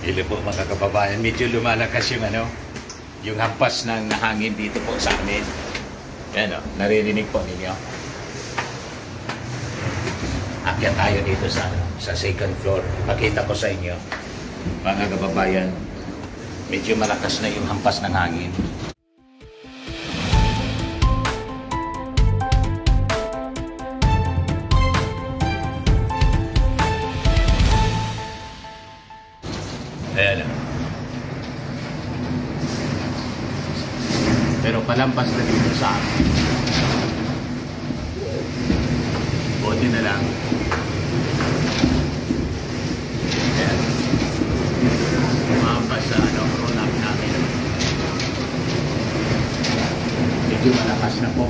Hello po mga kababayan, medyo lumalakas yung yung hampas ng hangin dito po sa amin. Yan o, naririnig po ninyo. Akyat tayo dito sa second floor. Pakita ko sa inyo, mga kababayan, medyo malakas na yung hampas ng hangin. Ayan. Pero palampas na dito sa amin. Buti na lang. Ayan. Umampas sa roll-up namin. Medyo malakas na po,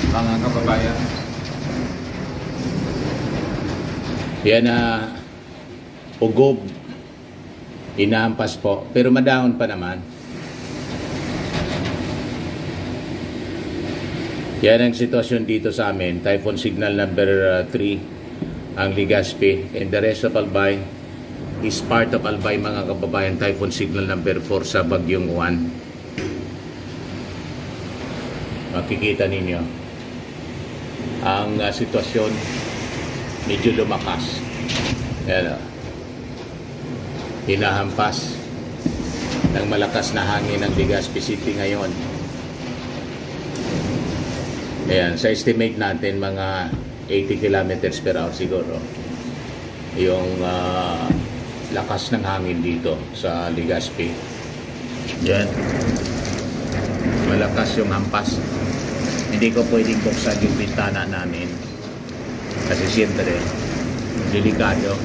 mga kababayan. Yan na ugob. Inahampas po, pero madahon pa naman. Yan ang sitwasyon dito sa amin. Typhoon signal number 3 ang Legazpi, and the rest of Albay is part of Albay, mga kababayan. Typhoon signal number 4 sa Bagyong Juan. Makikita ninyo ang sitwasyon, medyo lumakas. Yan o, hinahampas ng malakas na hangin ng Legazpi City ngayon. Ayan, sa estimate natin mga 80 kilometers per hour siguro yung lakas ng hangin dito sa Legazpi. Yan, malakas yung hampas. Hindi ko pwedeng buksan yung bintana namin kasi siyempre delikado.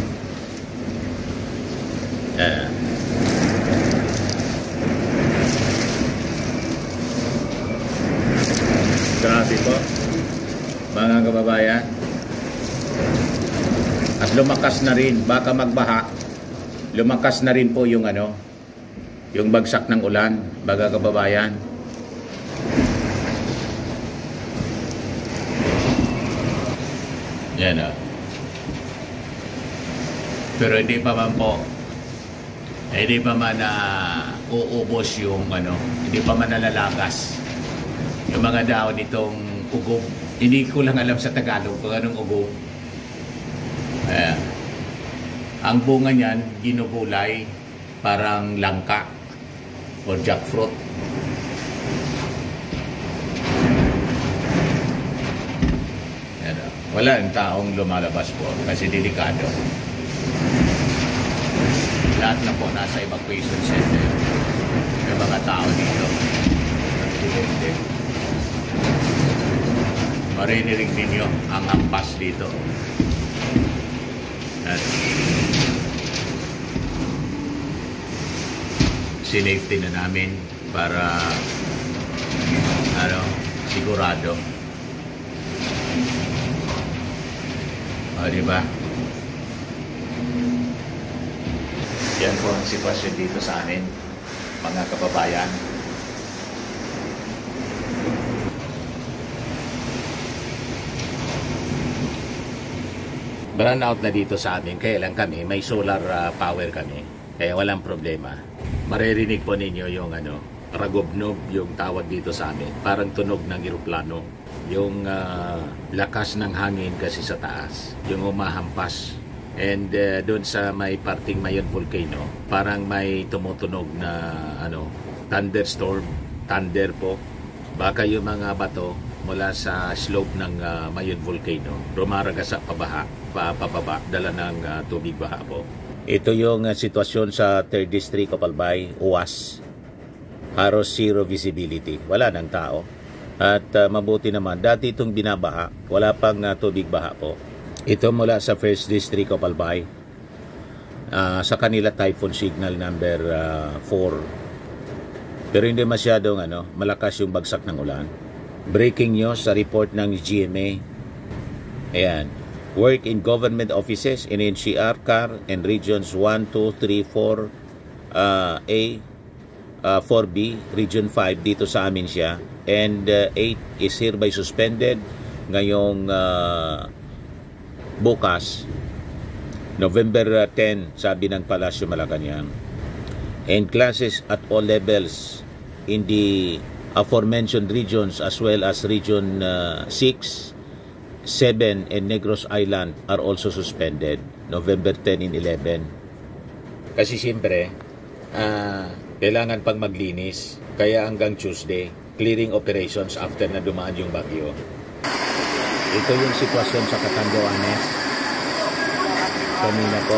Grabe po, mga kababayan. At lumakas na rin, baka magbaha. Lumakas na rin po yung yung bagsak ng ulan, mga kababayan. Yan o. Pero hindi pa man po, hindi pa man uubos yung hindi pa man nalalagas yung mga dahon nitong ugob. Hindi ko lang alam sa Tagalog kung anong ugob. Ang bunga niyan ginugulay, parang langka o jackfruit. Wala ang taong lumalabas po kasi delikado. Lahat na po nasa evacuation center. May mga tao dito. Maririnig ninyo ang hampas dito. At sinafety na namin para sigurado. O, diba? Yan po ang sitwasyon dito sa amin, mga kababayan. Burn out na dito sa amin, kaya lang kami, may solar power kami, kaya walang problema. Maririnig po ninyo yung ragobnob, yung tawag dito sa amin, parang tunog ng eroplano. Yung lakas ng hangin kasi sa taas, yung umahampas. And doon sa may parting Mayon Volcano, parang may tumutunog na thunderstorm, thunder po. Baka yung mga bato mula sa slope ng Mayon Volcano rumaragasa pababa, dala ng tubig baha po. Ito yung sitwasyon sa 3rd District of Albay, UAS. Halos zero visibility, wala ng tao. At mabuti naman, dati itong binabaha, wala pang tubig baha po. Ito mula sa 1st District of Albay, sa kanila typhoon signal number 4. Pero hindi masyadong malakas yung bagsak ng ulan. Breaking news sa report ng GMA. Ayan. Work in government offices in NCR, CAR, and regions 1, 2, 3, 4, A, 4B, region 5, dito sa amin siya. And 8 is hereby suspended ngayong bukas November 10, sabi ng Palasyo Malacanang, and classes at all levels in the aforementioned regions as well as Region 6, 7, and Negros Island are also suspended November 10 and 11. Kasi siyempre, kailangan pang maglinis, kaya hanggang Tuesday, clearing operations after na dumaan yung bagyo. Ito yung sitwasyon sa Catanduanes. Kanina po,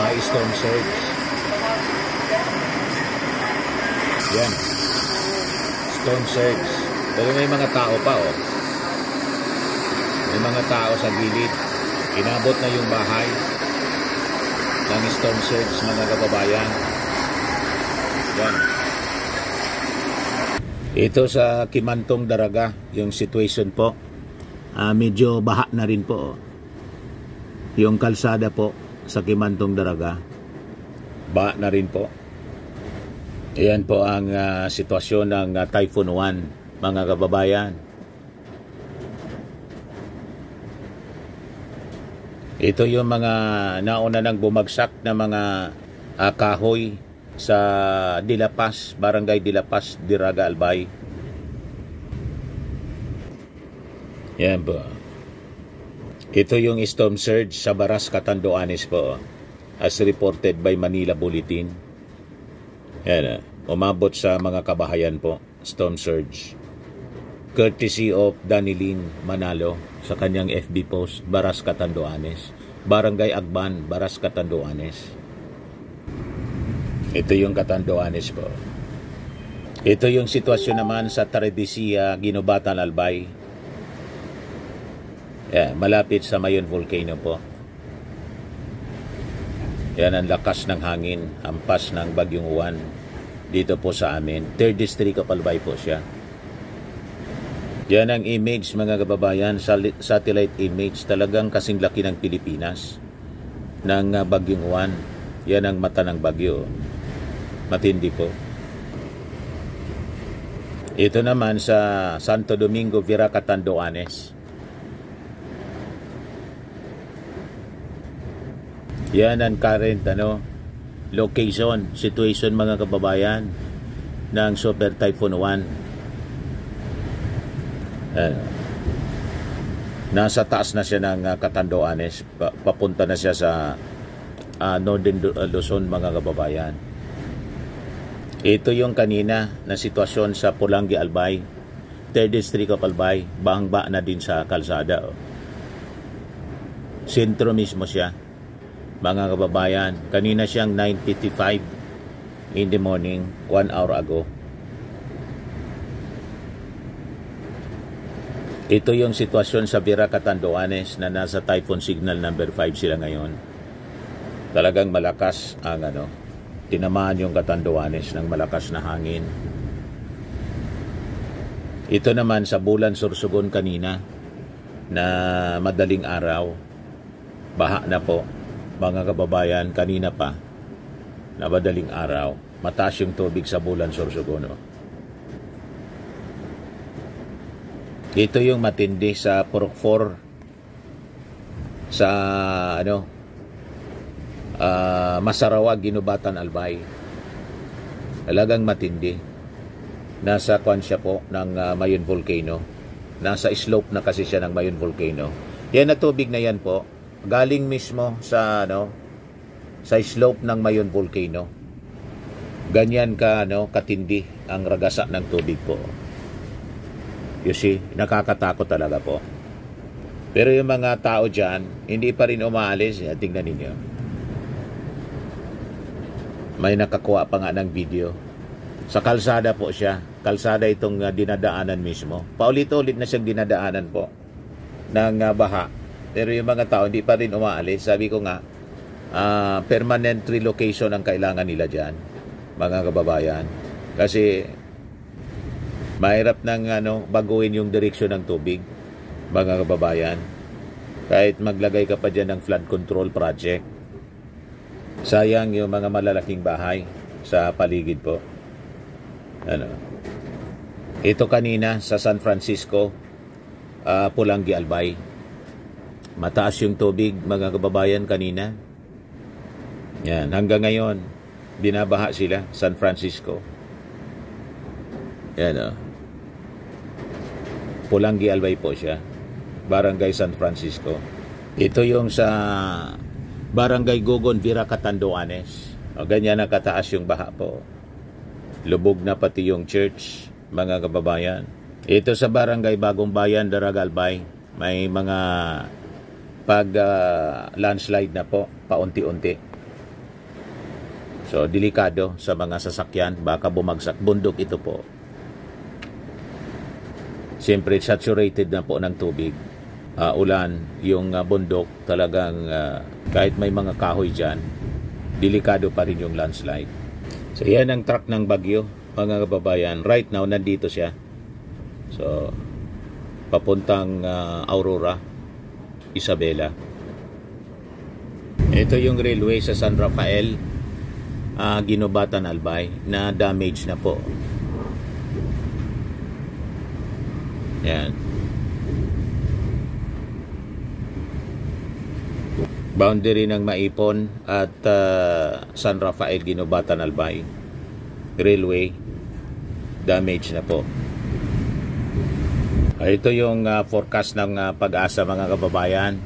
may storm surge. Yan. Storm surge. Pero may mga tao pa, oh. May mga tao sa gilid. Inabot na yung bahay ng storm surge, mga kababayan. Yan. Ito sa Kimantong Daraga, yung situation po. Medyo baha na rin po, oh. Yung kalsada po sa Kimantong Daraga, baha na rin po. Ayan po ang sitwasyon ng Typhoon 1, mga kababayan. Ito yung mga nauna nang bumagsak na mga kahoy sa Dilapas, Barangay Dilapas, Diraga, Albay. Yan po. Ito yung storm surge sa Baras, Catanduanes po, as reported by Manila Bulletin. Yan, umabot sa mga kabahayan po, storm surge. Courtesy of Danilin Manalo sa kanyang FB post, Baras, Catanduanes. Barangay Agban, Baras, Catanduanes. Ito yung Catanduanes po. Ito yung sitwasyon naman sa Tardisia, Ginubatan, Albay. Yan, malapit sa Mayon Volcano po. Yan ang lakas ng hangin, hampas ng Bagyong Juan dito po sa amin. 3rd District of Albay po siya. Yan ang image, mga kababayan, satellite image, talagang kasing laki ng Pilipinas ng Bagyong Juan. Yan ang mata ng bagyo. Matindi po. Ito naman sa Santo Domingo, Vera, Catanduanes. Yan ang current location, situation, mga kababayan, ng Super Typhoon 1. Nasa taas na siya ng Catanduanes, papunta na siya sa Northern Luzon, mga kababayan. Ito yung kanina na sitwasyon sa Pulangi, Albay, 3rd District of Albay, bahang-ba na din sa kalsada. Sentro mismo siya, mga kababayan. Kanina siyang 9:55 in the morning, 1 hour ago. Ito yung sitwasyon sa Vera, Catanduanes, na nasa typhoon signal number 5 sila ngayon. Talagang malakas ang tinamaan yung Catanduanes ng malakas na hangin. Ito naman sa Bulan, Sorsogon kanina na madaling araw, baha na po, mga kababayan. Kanina pa na madaling araw, mataas yung tubig sa Bulan, Sorsogon. Ito yung matindi sa Purok 4 sa Masarawag, Ginubatan, Albay. Talagang matindi. Nasa siya po ng Mayon Volcano. Nasa slope na kasi siya ng Mayon Volcano. Yan na tubig na yan po, galing mismo sa sa slope ng Mayon Volcano. Ganyan katindi ang ragasa ng tubig po. You see, nakakatakot talaga po. Pero yung mga tao dyan, hindi pa rin umaalis. Tingnan ninyo. May nakakuha pa nga ng video. Sa kalsada po siya. Kalsada itong dinadaanan mismo. Paulit-ulit na siyang dinadaanan po ng baha. Pero yung mga tao hindi pa rin umaalis. Sabi ko nga, permanent relocation ang kailangan nila dyan, mga kababayan. Kasi mahirap nang baguhin yung direksyon ng tubig, mga kababayan. Kahit maglagay ka pa dyan ng flood control project, sayang yung mga malalaking bahay sa paligid po. Ito kanina sa San Francisco, Pulangi, Albay. Mataas yung tubig, mga kababayan, kanina. Yan, hanggang ngayon, binabaha sila, San Francisco. Yan o. Pulangi Albay po siya. Barangay San Francisco. Ito yung sa Barangay Gogon, Vira, Catanduanes. O, ganyan ang kataas yung baha po. Lubog na pati yung church, mga kababayan. Ito sa Barangay Bagong Bayan, Daragalbay, may mga landslide na po, paunti-unti. So, delikado sa mga sasakyan, baka bumagsak. Bundok ito po. Siyempre, saturated na po ng tubig. Ulan, yung bundok, talagang kahit may mga kahoy dyan, delikado pa rin yung landslide. So, yan ang track ng bagyo, mga kababayan. Right now, nandito siya. So, papuntang Aurora, Isabela. Ito yung railway sa San Rafael, Ginobatan, Albay, na damage na po. Yan. Boundary ng Maipon at San Rafael, Ginobatan, Albay. Railway, damage na po. Ito yung forecast ng Pag-asa, mga kababayan.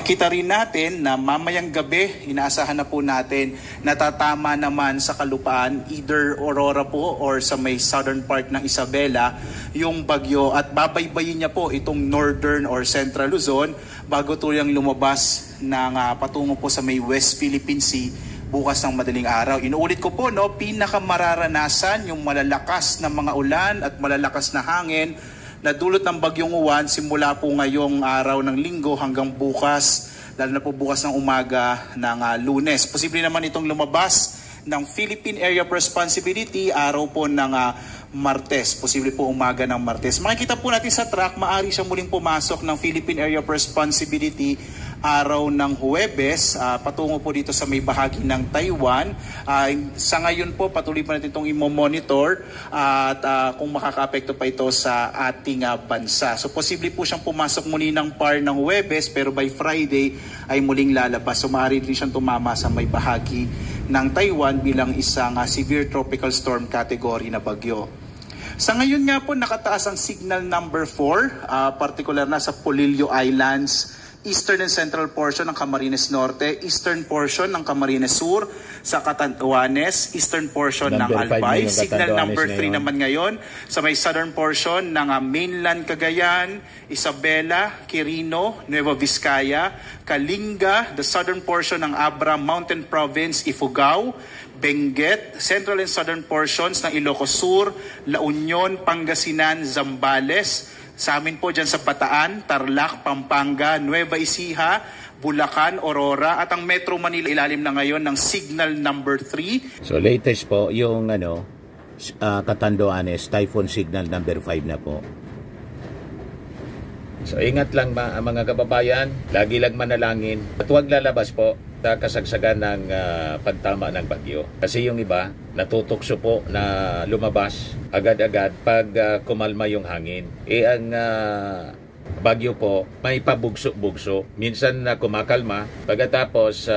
Kita rin natin na mamayang gabi, inaasahan na po natin, natatama naman sa kalupaan, either Aurora po or sa may southern part ng Isabela, yung bagyo, at babaybayin niya po itong northern or central Luzon bago tuluyang lumabas ng patungo po sa may West Philippine Sea bukas ng madaling araw. Inuulit ko po, pinakamararanasan yung malalakas na mga ulan at malalakas na hangin na dulot ng bagyong Uwan simula po ngayong araw ng Linggo hanggang bukas, lalo na po bukas ng umaga ng Lunes. Posible naman itong lumabas ng Philippine Area of Responsibility araw po ng Martes. Posible po umaga ng Martes. Makikita po natin sa track, maaari siya muling pumasok ng Philippine Area of Responsibility araw ng Huwebes, patungo po dito sa may bahagi ng Taiwan. Sa ngayon po, patuloy pa natin itong i-monitor at kung makaka-apekto pa ito sa ating bansa. So posible po siyang pumasok muli ng PAR ng Huwebes, pero by Friday ay muling lalabas. So maaari rin siyang tumama sa may bahagi ng Taiwan bilang isang severe tropical storm category na bagyo. Sa ngayon nga po, nakataas ang signal number 4, particular na sa Polillo Islands, eastern and central portion ng Camarines Norte, eastern portion ng Camarines Sur, sa Catanduanes, eastern portion ng Albay. Signal number 3 naman ngayon sa may southern portion ng mainland Cagayan, Isabela, Quirino, Nueva Vizcaya, Kalinga, the southern portion ng Abra Mountain Province, Ifugao, Benguet, central and southern portions ng Ilocos Sur, La Union, Pangasinan, Zambales. Sa amin po dyan sa Bataan, Tarlac, Pampanga, Nueva Ecija, Bulacan, Aurora, at ang Metro Manila ilalim na ngayon ng signal number 3. So latest po yung Catanduanes, typhoon signal number 5 na po. So ingat lang mga kababayan, lagi lang manalangin at huwag lalabas po sa kasagsagan ng pagtama ng bagyo. Kasi yung iba, natutokso po na lumabas agad-agad pag kumalma yung hangin. Ang bagyo po, may pabugso-bugso. Minsan na kumakalma, pagkatapos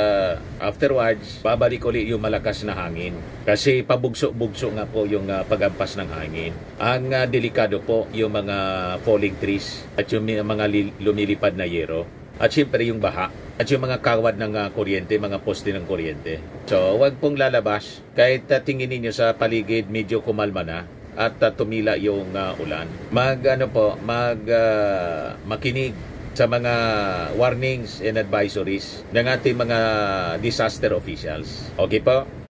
afterwards, babalik ulit yung malakas na hangin. Kasi pabugso-bugso nga po yung pagampas ng hangin. Ang delikado po yung mga falling trees at yung mga lumilipad na yero. At siyempre yung baha at yung mga kawad ng kuryente, mga poste ng kuryente. So, wag pong lalabas kahit tingin niyo sa paligid medyo kumalma na at tumila yung ulan. Makinig sa mga warnings and advisories ng ating mga disaster officials. Okay po?